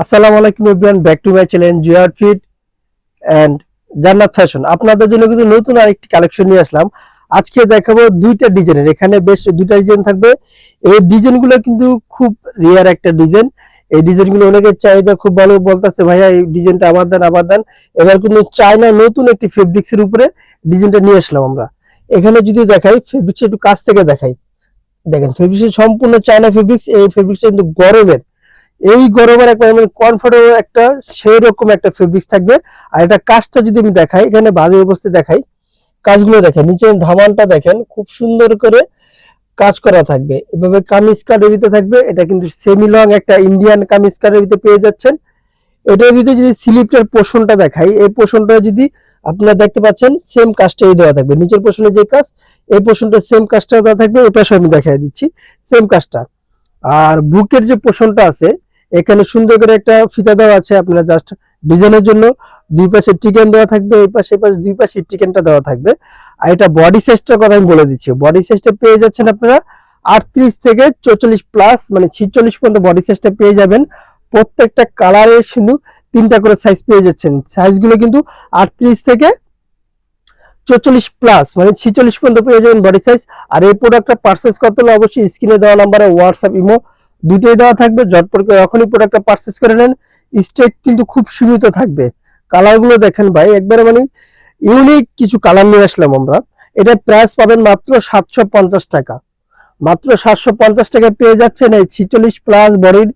আসসালামু আলাইকুম everyone, back to my channel জিয়ার ফিট এন্ড জান্নাত ফ্যাশন। আপনাদের জন্য কিন্তু নতুন আরেকটি কালেকশন নিয়ে আসলাম। আজকে দেখাবো দুইটা ডিজাইনের, এখানে বেশ দুইটা ডিজাইন থাকবে। এই ডিজাইনগুলো কিন্তু খুব রিয়ার একটা ডিজাইন। এই ডিজাইনগুলো অনেকের চাহিদা খুব ভালো, বলতেছে ভাইয়া এই ডিজাইনটা আবার দেন আবার দেন। এবার কিন্তু চায়না নতুন একটি ফেব্রিক্সের উপরে ডিজাইনটা নিয়ে আসলাম আমরা। এখানে যদি দেখাই ফেব্রিক্স একটু কাছ থেকে দেখাই, দেখেন ফেব্রিক্স সম্পূর্ণ চায়না ফেব্রিক্স। এই ফেব্রিক্সটা কিন্তু গরমের, এই গরমের একটা কমফোর্টেবল একটা সেই রকম একটা ফেব্রিক্স থাকবে। আর এটা কাজটা যদি আমি দেখাই, এখানে বাজের অবস্থায় দেখাই, কাজগুলো দেখেন, নিচের ধামানটা দেখেন, খুব সুন্দর করে কাজ করা থাকবে। এভাবে কামিজ কাটের ভিতরে থাকবে। এটা কিন্তু সেমি লং একটা ইন্ডিয়ান কামিজ কাটের ভিতরে পেয়ে যাচ্ছেন। এটার ভিতরে যদি স্লিপটার পোর্শনটা দেখাই, এই পোর্শনটা যদি আপনারা দেখতে পাচ্ছেন সেম কাজটাই দেওয়া থাকবে। নিচের পোর্শনে যে কাজ, এই পোর্শনটা সেম কাজটা দেওয়া থাকবে। এই পাশে আমি দেখাই দিচ্ছি সেম কাজটা। আর বুকের যে পোর্শনটা আছে, এখানে সুন্দর করে একটা ফিতা দেওয়া আছে আপনারা জাস্ট ডিজাইনের জন্য। দুই পাশে টিকেন দেওয়া থাকবে, এই পাশে দুই পাশে টিকেনটা দেওয়া থাকবে। আর এটা বডি সাইজটার কথা আমি বলে দিচ্ছি। বডি সাইজটা পেয়ে যাচ্ছেন আপনারা 38 থেকে 44 প্লাস, মানে 46 পর্যন্ত বডি সাইজটা পেয়ে যাবেন। প্রত্যেকটা কালারের কিন্তু 3টা করে সাইজ পেয়ে যাচ্ছেন। সাইজগুলো কিন্তু 38 থেকে 44 প্লাস, মানে 46 পর্যন্ত পেয়ে যাবেন বডি সাইজ। আর এই প্রোডাক্টটা পারচেজ করতে হলে অবশ্যই স্ক্রিনে দেওয়া নাম্বারে হোয়াটসঅ্যাপ ইমো দুটোই দেওয়া থাকবে। ঝটপট করে এখনই প্রোডাক্টটা পারচেজ করে নেন। স্টক কিন্তু খুব সীমিত থাকবে। কালারগুলো দেখেন ভাই, একবারে মানে ইউনিক কিছু কালার নিয়ে আসলাম আমরা। এটা প্রাইস পাবেন মাত্র 750 টাকা। মাত্র 750 টাকায় পেয়ে যাচ্ছেন এই 46 প্লাস বডির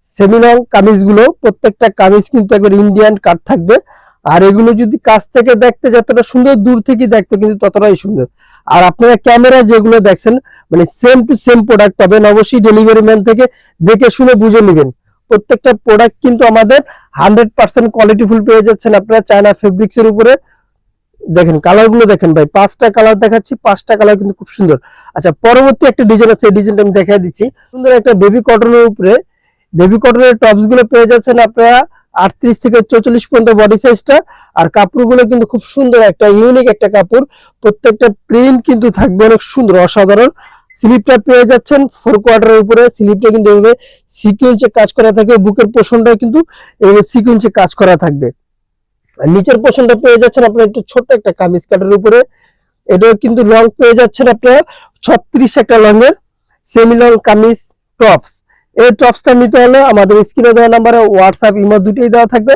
সেমিলং কামিজগুলো। প্রত্যেকটা কামিজ কিন্তু একবার ইন্ডিয়ান কাট থাকবে। আর এগুলো যদি কাছ থেকে দেখতে যতটা সুন্দর, দূর থেকে দেখতে কিন্তু ততটাই সুন্দর। আর আপনারা ক্যামেরা যেগুলো দেখছেন, মানে সেম টু সেম প্রোডাক্ট পাবেন। অবশ্যই ডেলিভারি ম্যান থেকে দেখে শুনে বুঝে নেবেন। প্রত্যেকটা প্রোডাক্ট কিন্তু আমাদের 100% কোয়ালিটিফুল পেয়ে যাচ্ছেন আপনারা চায়না ফেব্রিক্স এর উপরে। দেখেন কালারগুলো দেখেন ভাই, 5টা কালার দেখাচ্ছি, 5টা কালার কিন্তু খুব সুন্দর। আচ্ছা, পরবর্তী একটা ডিজাইন আছে, এই ডিজাইনটা আমি দেখাই দিচ্ছি। সুন্দর একটা বেবি কটনের উপরে, বেবি কটনের টপস গুলো পেয়ে যাচ্ছেন আপনারা 38 থেকে 44 পর্যন্ত বডি সাইজটা। আর কাপড়গুলো কিন্তু খুব সুন্দর, একটা ইউনিক একটা কাপড়। প্রত্যেকটা প্রিন্ট কিন্তু থাকবে অনেক সুন্দর, অসাধারণ। স্লিপটা পেয়ে যাচ্ছেন 4 কোয়ার্টারের উপরে। স্লিপটা কিন্তু এভাবে সিকোয়েন্সে কাজ করা থাকবে। বুকের পোর্শনটা কিন্তু এভাবে সিকোয়েন্সে কাজ করা থাকবে। আর নিচের পোর্শনটা পেয়ে যাচ্ছেন আপনারা একটু ছোট একটা কামিজ কাটের উপরে। এটাও কিন্তু লং পেয়ে যাচ্ছেন আপনারা 36 একটা লং এর সেমি লং কামিজ টপস। এই টপসটা নিতে হলে আমাদের স্ক্রিনে দেওয়া নাম্বারে হোয়াটসঅ্যাপ ইমো দুটোই দেওয়া থাকবে।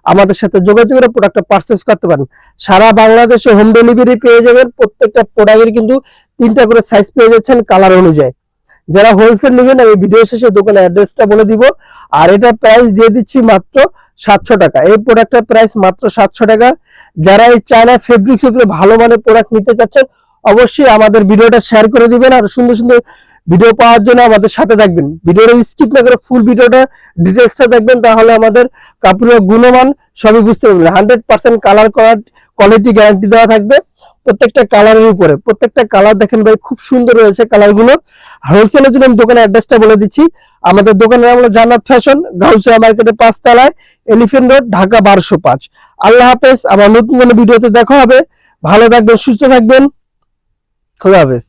আমাদের সাথে যোগাযোগ করে প্রোডাক্টটা পারচেজ করতে পারেন। সারা বাংলাদেশে হোম ডেলিভারি পেয়ে যাবেন। প্রত্যেকটা প্রোডাক্টের কিন্তু 3টা করে সাইজ পেয়ে যাচ্ছেন কালার অনুযায়ী। যারা হোলসেল নেবেন আমি ভিডিও শেষে দোকানের অ্যাড্রেসটা বলে দিব। আর এটা প্রাইস দিয়ে দিচ্ছি মাত্র 700 টাকা। এই প্রোডাক্টের প্রাইস মাত্র 700 টাকা। যারা এই চায়না ফেব্রিক্স উপরে ভালো মানের প্রোডাক্ট নিতে চাচ্ছেন, অবশ্যই আমাদের ভিডিওটা শেয়ার করে দিবেন। আর সুন্দর সুন্দর ভিডিও পাওয়ার জন্য আমাদের সাথে থাকবেন। ভিডিওটা স্কিপ না করে ফুল ভিডিওটা ডিটেইলসটা দেখবেন, তাহলে আমাদের কাপড়ের গুণমান সবই বুঝতে পারবেন। 100% কালার করার কোয়ালিটি গ্যারান্টি দেওয়া থাকবে প্রত্যেকটা কালারের উপরে। প্রত্যেকটা কালার দেখেন ভাই, খুব সুন্দর রয়েছে কালারগুলো। হোলসেলের জন্য আমি দোকানের অ্যাড্রেসটা বলে দিচ্ছি। আমাদের দোকানের নাম হলো জান্নাত ফ্যাশন, গাউসিয়া মার্কেটের 5 তলায়, এলিফ্যান্ট রোড, ঢাকা 1205। আল্লাহ হাফেজ। আবার নতুন কোনো ভিডিওতে দেখা হবে। ভালো থাকবেন, সুস্থ থাকবেন। খোদা হাফেজ।